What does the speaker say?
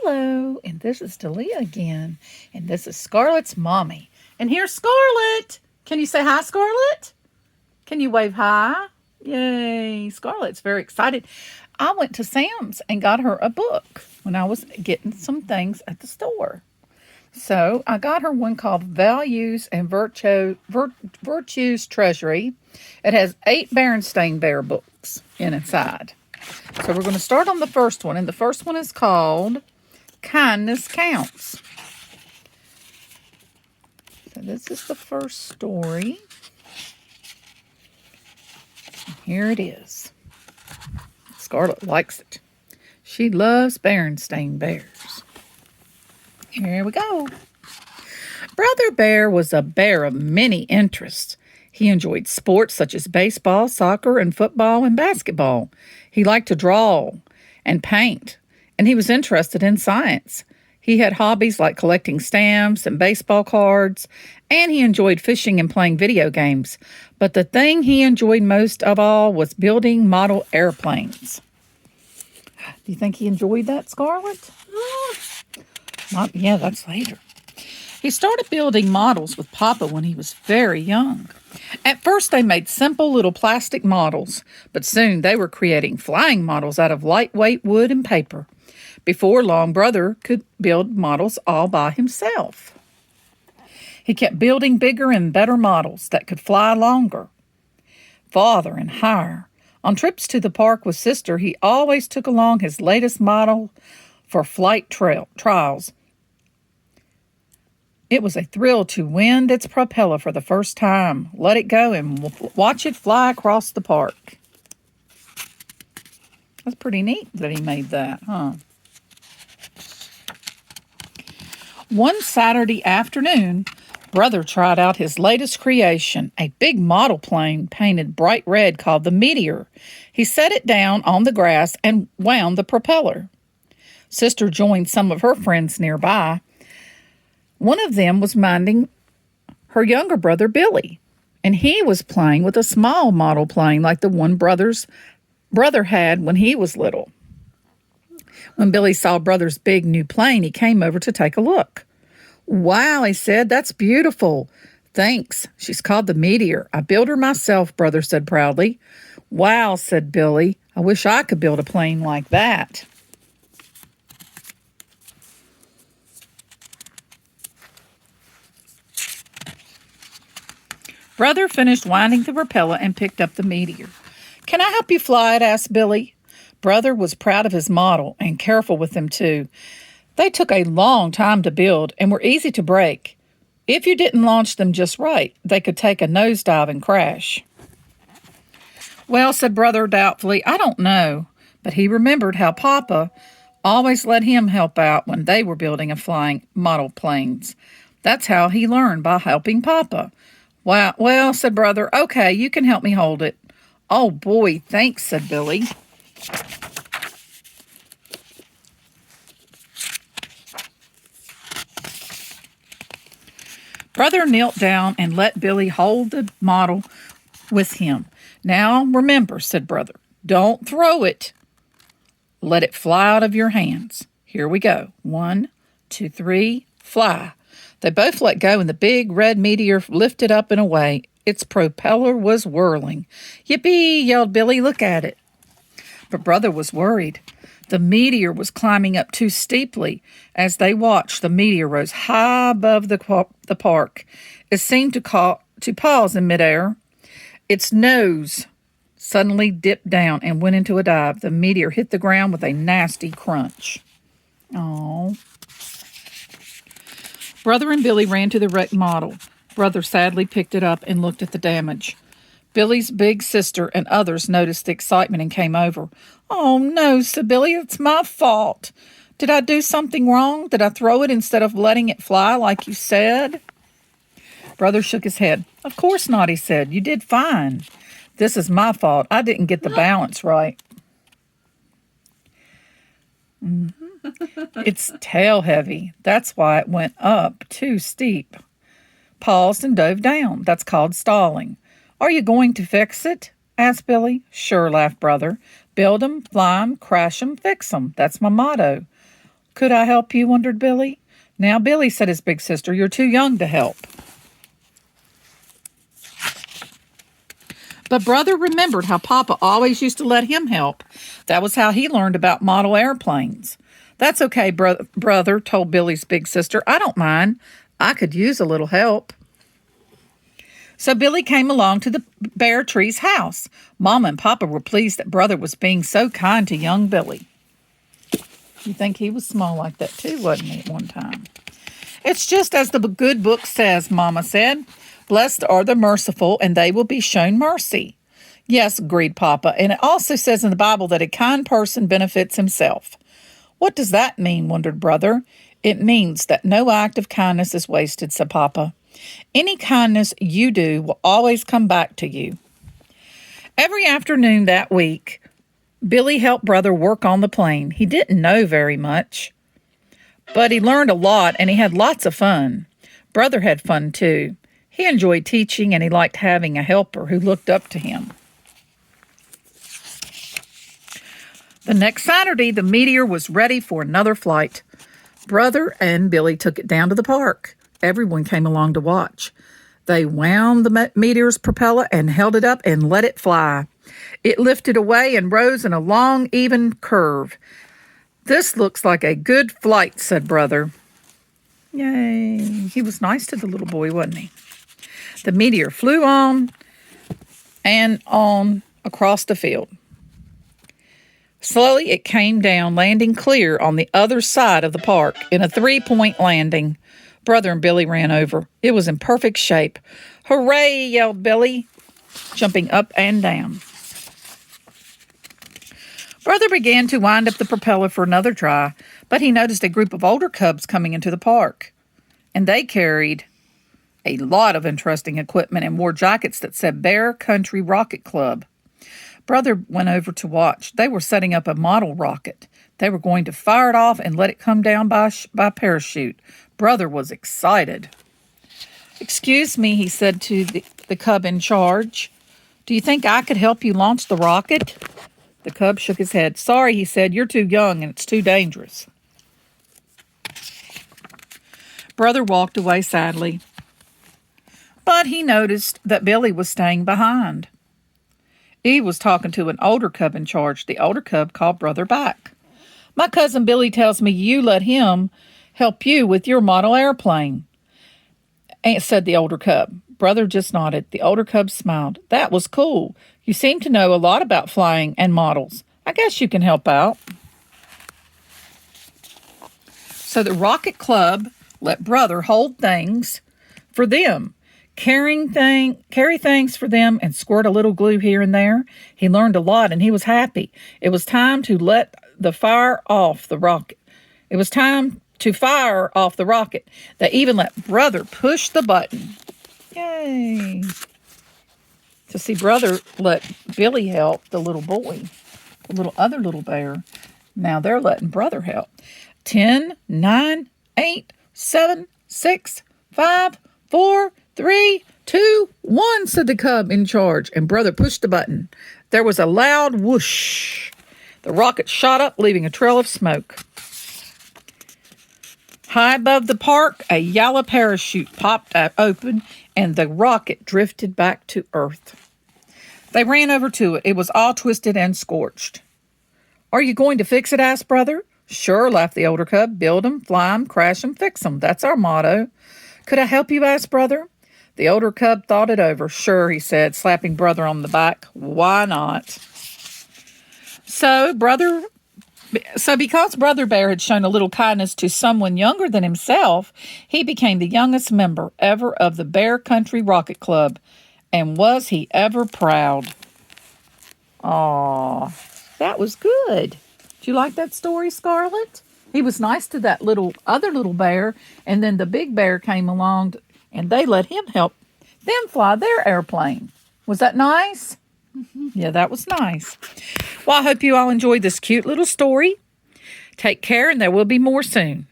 Hello, and this is Dalia again, and this is Scarlett's mommy. And here's Scarlett. Can you say hi, Scarlett? Can you wave hi? Yay, Scarlett's very excited. I went to Sam's and got her a book when I was getting some things at the store. So I got her one called Values and Virtues Treasury. It has 8 Berenstain Bear books inside. So we're going to start on the first one, and the first one is called Kindness Counts. So this is the first story. And here it is. Scarlett likes it. She loves Berenstain Bears. Here we go. Brother Bear was a bear of many interests. He enjoyed sports such as baseball, soccer, and football and basketball. He liked to draw and paint, and he was interested in science. He had hobbies like collecting stamps and baseball cards, and he enjoyed fishing and playing video games. But the thing he enjoyed most of all was building model airplanes. Do you think he enjoyed that, Scarlett? Yeah, that's later. He started building models with Papa when he was very young. At first, they made simple little plastic models, but soon they were creating flying models out of lightweight wood and paper. Before long, Brother could build models all by himself. He kept building bigger and better models that could fly longer, farther, and higher. On trips to the park with Sister, he always took along his latest model for flight trials. It was a thrill to wind its propeller for the first time, let it go, and watch it fly across the park. That's pretty neat that he made that, huh? One Saturday afternoon, Brother tried out his latest creation, a big model plane painted bright red called the Meteor. He set it down on the grass and wound the propeller. Sister joined some of her friends nearby. One of them was minding her younger brother, Billy, and he was playing with a small model plane like the one brother had when he was little. When Billy saw Brother's big new plane, he came over to take a look. "Wow," he said, "that's beautiful." "Thanks. She's called the Meteor. I built her myself," Brother said proudly. "Wow," said Billy, "I wish I could build a plane like that." Brother finished winding the propeller and picked up the Meteor. "Can I help you fly it?" asked Billy. Brother was proud of his model and careful with them too. They took a long time to build and were easy to break. If you didn't launch them just right, they could take a nosedive and crash. "Well," said Brother doubtfully, "I don't know." But he remembered how Papa always let him help out when they were building a flying model planes. That's how he learned, by helping Papa. "Wow, well," said Brother, "okay, you can help me hold it." "Oh, boy, thanks," said Billy. Brother knelt down and let Billy hold the model with him. "Now, remember," said Brother, "don't throw it. Let it fly out of your hands. Here we go. 1, 2, 3, fly." They both let go, and the big red meteor lifted up and away. Its propeller was whirling. "Yippee!" yelled Billy. "Look at it." But Brother was worried. The meteor was climbing up too steeply. As they watched, the meteor rose high above the park. It seemed to pause in midair. Its nose suddenly dipped down and went into a dive. The meteor hit the ground with a nasty crunch. Oh. Brother and Billy ran to the wrecked model. Brother sadly picked it up and looked at the damage. Billy's big sister and others noticed the excitement and came over. "Oh, no," said Billy, "it's my fault. Did I do something wrong? Did I throw it instead of letting it fly like you said?" Brother shook his head. "Of course not," he said. "You did fine. This is my fault. I didn't get the balance right." "It's tail heavy. That's why it went up too steep. Paused and dove down. That's called stalling." "Are you going to fix it?" asked Billy. "Sure," laughed Brother. "Build 'em, fly 'em, crash 'em, fix 'em. That's my motto. Could I help you? Wondered Billy. Now, Billy, said his big sister, you're too young to help. But Brother remembered how Papa always used to let him help. That was how he learned about model airplanes. That's okay, Brother told Billy's big sister. I don't mind. I could use a little help. So Billy came along to the bear tree's house. Mama and Papa were pleased that Brother was being so kind to young Billy. You think he was small like that too, wasn't he, at one time? It's just as the good book says, Mama said. Blessed are the merciful, and they will be shown mercy. Yes, agreed Papa, and it also says in the Bible that a kind person benefits himself. What does that mean, wondered Brother. It means that no act of kindness is wasted, said Papa. Any kindness you do will always come back to you. Every afternoon that week, Billy helped Brother work on the plane. He didn't know very much, but he learned a lot, and he had lots of fun. Brother had fun, too. He enjoyed teaching, and he liked having a helper who looked up to him. The next Saturday, the Meteor was ready for another flight. Brother and Billy took it down to the park. Everyone came along to watch. They wound the Meteor's propeller and held it up and let it fly. It lifted away and rose in a long, even curve. This looks like a good flight, said Brother. Yay. He was nice to the little boy, wasn't he? The Meteor flew on and on across the field. Slowly it came down, landing clear on the other side of the park in a 3-point landing. Brother and Billy ran over. It was in perfect shape. Hooray, yelled Billy, jumping up and down. Brother began to wind up the propeller for another try, but he noticed a group of older cubs coming into the park, and they carried a lot of interesting equipment and wore jackets that said Bear Country Rocket Club. Brother went over to watch. They were setting up a model rocket. They were going to fire it off and let it come down by parachute. Brother was excited. Excuse me, he said to the cub in charge. Do you think I could help you launch the rocket? The cub shook his head. Sorry, he said, you're too young and it's too dangerous. Brother walked away sadly. But he noticed that Billy was staying behind. He was talking to an older cub in charge. The older cub called Brother back. My cousin Billy tells me you let him help you with your model airplane, said the older cub. Brother just nodded. The older cub smiled. That was cool. You seem to know a lot about flying and models. I guess you can help out. So the Rocket Club let Brother hold things for them, carry things for them, and squirt a little glue here and there. He learned a lot, and he was happy. It was time to let the fire off the rocket. It was time to fire off the rocket. They even let Brother push the button. Yay! To see Brother let Billy help the little boy, the other little bear. Now they're letting Brother help. 10, 9, 8, 7, 6, 5, 4, 3, 2, 1, said the cub in charge, and Brother pushed the button. There was a loud whoosh. The rocket shot up, leaving a trail of smoke. High above the park, a yellow parachute popped open, and the rocket drifted back to Earth. They ran over to it. It was all twisted and scorched. Are you going to fix it? Asked Brother. Sure, laughed the older cub. Build 'em, fly 'em, crash 'em, fix 'em. That's our motto. Could I help you? Asked Brother. The older cub thought it over. Sure, he said, slapping Brother on the back. Why not? So because Brother Bear had shown a little kindness to someone younger than himself, he became the youngest member ever of the Bear Country Rocket Club. And was he ever proud? Aw, that was good. Did you like that story, Scarlett? He was nice to that other little bear, and then the big bear came along, and they let him help them fly their airplane. Was that nice? Yeah, that was nice. Well, I hope you all enjoyed this cute little story. Take care, and there will be more soon.